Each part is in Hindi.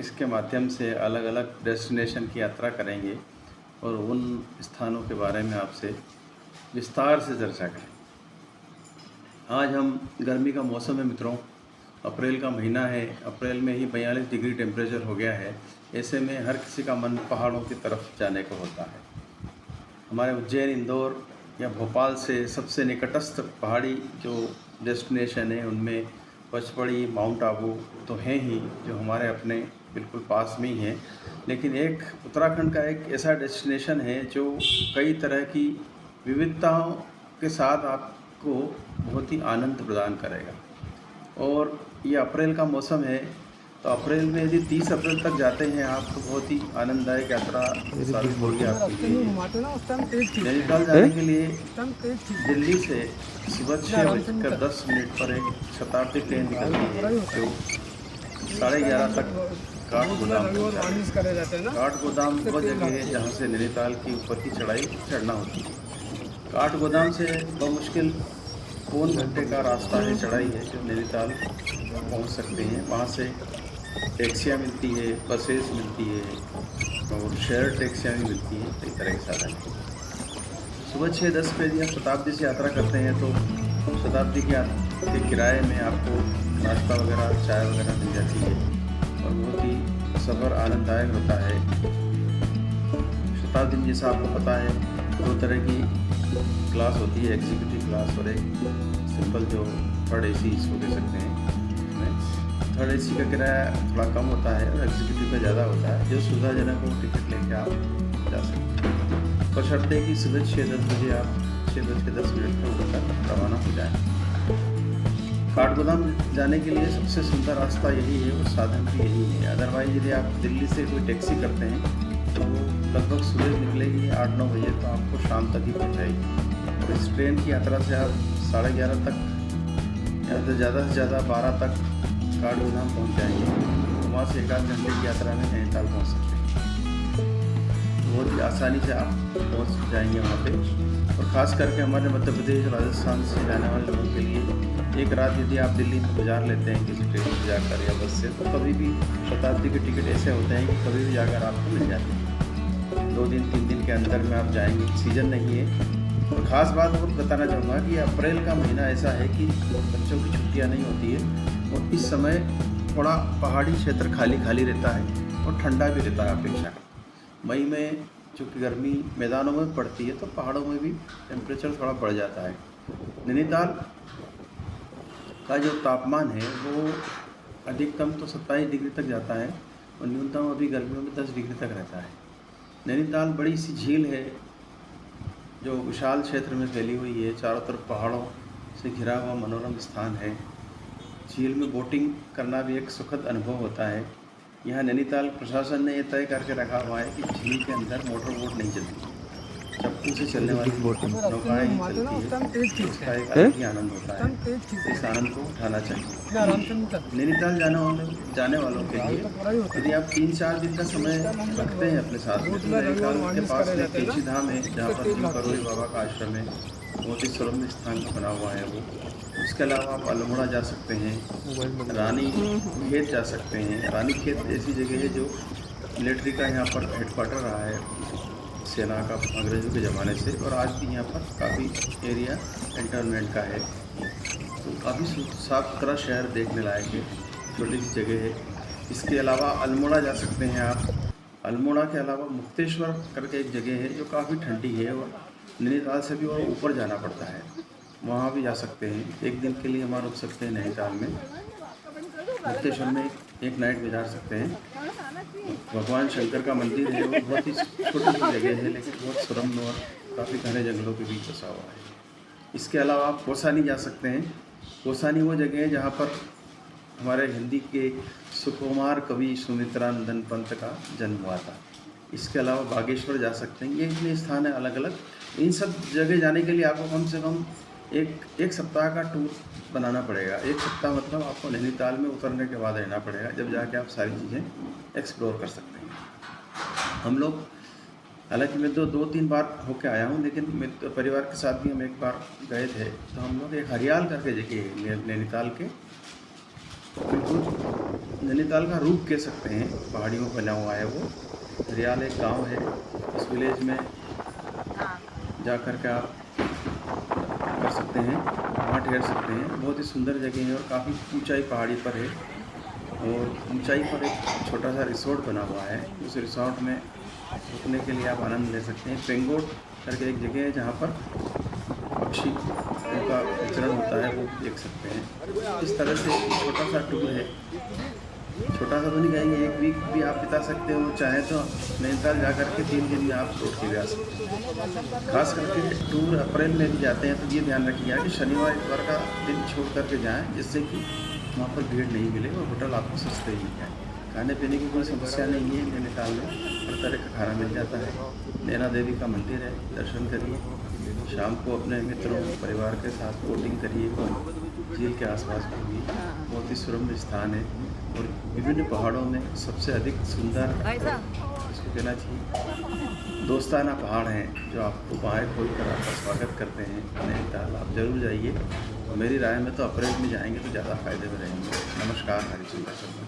इसके माध्यम से अलग अलग डेस्टिनेशन की यात्रा करेंगे और उन स्थानों के बारे में आपसे विस्तार से चर्चा करेंगे। आज हम गर्मी का मौसम है मित्रों, अप्रैल का महीना है। अप्रैल में ही 42 डिग्री टेम्परेचर हो गया है। ऐसे में हर किसी का मन पहाड़ों की तरफ जाने को होता है। हमारे उज्जैन, इंदौर या भोपाल से सबसे निकटस्थ पहाड़ी जो डेस्टिनेशन है उनमें पचमढ़ी, माउंट आबू तो हैं ही, जो हमारे अपने बिल्कुल पास में ही हैं। लेकिन एक उत्तराखंड का एक ऐसा डेस्टिनेशन है जो कई तरह की विविधताओं के साथ आपको बहुत ही आनंद प्रदान करेगा। और ये अप्रैल का मौसम है, तो अप्रैल में यदि 30 अप्रैल तक जाते हैं आप तो बहुत ही आनंददायक यात्रा साबित होगी आपके लिए। नैनीताल जाने के लिए दिल्ली से सुबह 6:10 पर एक शताब्दी ट्रेन निकलती है जो 11:30 तक काठगोदाम वो जगह है जहाँ से नैनीताल की ऊपर की चढ़ाई चढ़ना होती है। काठगोदाम से बमुश्किल पौन घंटे का रास्ता है, चढ़ाई है जो नैनीताल पहुँच सकते हैं। वहाँ से टैक्सियाँ मिलती है, बसेस मिलती है और शेयर टैक्सियाँ भी मिलती हैं, कई तरह के साधन। सुबह 6:10 पे यदि आप शताब्दी से यात्रा करते हैं तो शताब्दी के किराए में आपको नाश्ता वगैरह, चाय वगैरह मिल जाती है और बहुत ही सफ़र आनंददायक होता है। शताब्दी में जैसा आपको पता है 2 तरह की क्लास होती है, एग्जीक्यूटिव क्लास और एक सिंपल जो थर्ड AC इसको कह सकते हैं। थर्ड AC का किराया थोड़ा कम होता है और एग्जीक्यूटिव का ज़्यादा होता है। जो सुविधाजनक हो टिकट लेके आप जा सकते हैं। बशर्ते कि सुबह 6:10 बजे आप 6:10 पर उठकर रवाना हो जाएँ। काठगोदाम जाने के लिए सबसे सुंदर रास्ता यही है और साधन भी यही है। अदरवाइज यदि आप दिल्ली से कोई टैक्सी करते हैं तो वो लगभग सुबह निकलेगी 8-9 बजे, तो आपको शाम तक ही पहुँचाएगी। और इस ट्रेन की यात्रा से आप 11:30 तक या तो ज़्यादा से ज़्यादा 12 तक काठगोदाम पहुँच जाएंगे। वहाँ से 1 आध घंटे की यात्रा में नैनीताल पहुँच सकते हैं। बहुत ही आसानी से आप पहुँच जाएंगे वहाँ पे। और ख़ास करके हमारे मध्य प्रदेश, राजस्थान से जाने वाले लोगों के लिए एक रात यदि आप दिल्ली में गुजार लेते हैं किसी ट्रेन से जाकर या बस से, तो कभी भी शताब्दी के टिकट ऐसे होते हैं कि कभी भी जाकर आपको मिल जाते हैं। 2 दिन 3 दिन के अंदर में आप जाएंगे, सीज़न नहीं है। और ख़ास बात और बताना चाहूँगा कि अप्रैल का महीना ऐसा है कि बच्चों की छुट्टियाँ नहीं होती है और इस समय थोड़ा पहाड़ी क्षेत्र खाली खाली रहता है और ठंडा भी रहता है अपेक्षा। मई में चूँकि गर्मी मैदानों में पड़ती है तो पहाड़ों में भी टेम्परेचर थोड़ा बढ़ जाता है। नैनीताल का जो तापमान है वो अधिकतम तो 27 डिग्री तक जाता है और न्यूनतम अभी गर्मियों में 10 डिग्री तक रहता है। नैनीताल बड़ी सी झील है जो विशाल क्षेत्र में फैली हुई है। चारों तरफ पहाड़ों से घिरा हुआ मनोरम स्थान है। झील में बोटिंग करना भी एक सुखद अनुभव होता है। यहाँ नैनीताल प्रशासन ने यह तय करके रखा हुआ है कि झील के अंदर मोटर बोट नहीं चलती, चप्पू से चलने वाली नौकाएँ ही चलती है। उसका एक अलग ही आनंद होता है, इस आनंद को उठाना चाहिए। नैनीताल जाने वालों के लिए यदि आप 3-4 दिन का समय रखते हैं अपने साथ में, तो नैनीताल के पास एक तुलसी धाम है जहाँ पर शिव करोली बाबा का आश्रम है, बहुत ही सुरम्य स्थान बना हुआ है वो। उसके अलावा आप अल्मोड़ा जा सकते हैं, रानी खेत जा सकते हैं। रानी खेत ऐसी जगह है जो मिलिट्री का यहाँ पर हेडक्वार्टर रहा है, सेना का, अंग्रेज़ों के ज़माने से, और आज भी यहाँ पर काफ़ी एरिया इंटरमेंट का है। तो काफ़ी साफ सुथरा शहर देखने लायक है, छोटी सी जगह है। इसके अलावा अल्मोड़ा जा सकते हैं आप। अल्मोड़ा के अलावा मुक्तेश्वर करके एक जगह है जो काफ़ी ठंडी है और नैनीताल से भी और ऊपर जाना पड़ता है, वहाँ भी जा सकते हैं। एक दिन के लिए हम रुक सकते हैं नैनीताल में। मुक्तेश्वर में एक नाइट गुजार सकते हैं। भगवान शंकर का मंदिर है, वो बहुत ही छोटी सी जगह है लेकिन बहुत सुरम्य और काफ़ी घने जंगलों के बीच बसा हुआ है। इसके अलावा आप कौसानी जा सकते हैं। कौसानी वो जगह है जहाँ पर हमारे हिंदी के सुकुमार कवि सुमित्रानंदन पंत का जन्म हुआ था। इसके अलावा बागेश्वर जा सकते हैं। ये इतने स्थान है अलग अलग। इन सब जगह जाने के लिए आपको कम से कम एक सप्ताह का टूर बनाना पड़ेगा। 1 सप्ताह मतलब आपको नैनीताल में उतरने के बाद रहना पड़ेगा, जब जाके आप सारी चीज़ें एक्सप्लोर कर सकते हैं। हम लोग, हालांकि मैं 2-3 बार होके आया हूँ, लेकिन मैं परिवार के साथ भी हम एक बार गए थे। तो हम लोग एक हरियाल करके जगह है नैनीताल के बिल्कुल नैनीताल का रूप कह सकते हैं, पहाड़ियों में बना हुआ है वो। रियाल एक गांव है, इस विलेज में जा कर के आप कर सकते हैं, वहाँ ठहर सकते हैं। बहुत ही सुंदर जगह है और काफ़ी ऊंचाई पहाड़ी पर है, और ऊंचाई पर एक छोटा सा रिसोर्ट बना हुआ है। उस रिसोर्ट में रुकने के लिए आप आनंद ले सकते हैं। पेंगोट करके एक जगह है जहाँ पर पक्षी का विचरण होता है, वो देख सकते हैं। इस तरह से छोटा सा टूर है, छोटा सा तो नहीं कहेंगे, एक वीक भी आप बिता सकते हो। चाहे तो नैनीताल जा कर के 3 दिन में आप लौट के भी आ सकते हैं। खास करके टूर अप्रैल में भी जाते हैं तो ये ध्यान रखिएगा कि शनिवार इतवार का दिन छोड़ करके जाएँ, जिससे कि वहाँ पर भीड़ नहीं मिले और होटल आपको सस्ते ही मिल जाए। खाने पीने की कोई समस्या नहीं है नैनीताल में, हर तरह का खाना मिल जाता है। नैना देवी का मंदिर है, दर्शन करिए। शाम को अपने मित्रों परिवार के साथ बोटिंग करिए, झील के आसपास घूमिए। बहुत ही सुरम्य स्थान है, और विभिन्न पहाड़ों में सबसे अधिक सुंदर, इसको कहना चाहिए, दोस्ताना पहाड़ हैं जो आपको बाहें खोल कर आपका स्वागत करते हैं। नैनीताल आप जरूर जाइए, और मेरी राय में तो अप्रैल में जाएंगे तो ज़्यादा फायदे में रहेंगे। नमस्कार, हरिचंद्र शर्मा।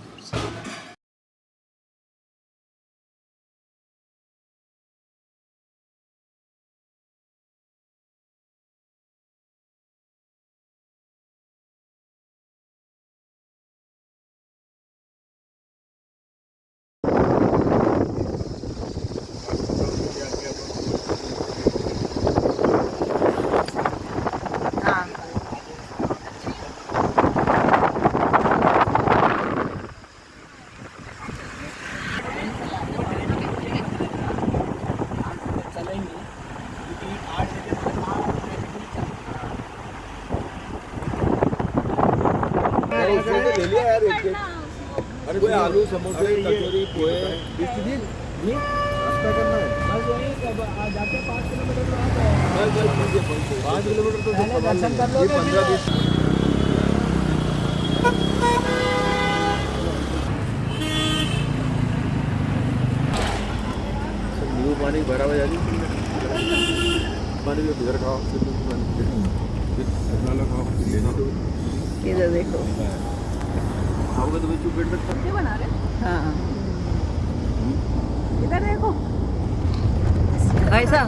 ले लिया यार एक। अरे कोई आलू समोसे कचौरी पोहे नाश्ता करना है। बस वही जाते 5 किलोमीटर तो आता है। बस 5 किलोमीटर तो दर्शन कर लो। 15-20 नींबू पानी भरा हुआ जाती पानी में बिगड़ खाओ, खाओ लेना तो इधर देखो, खाओगे तो चुप बैठ सकते बना रहे। हाँ, इधर देखो, ऐसा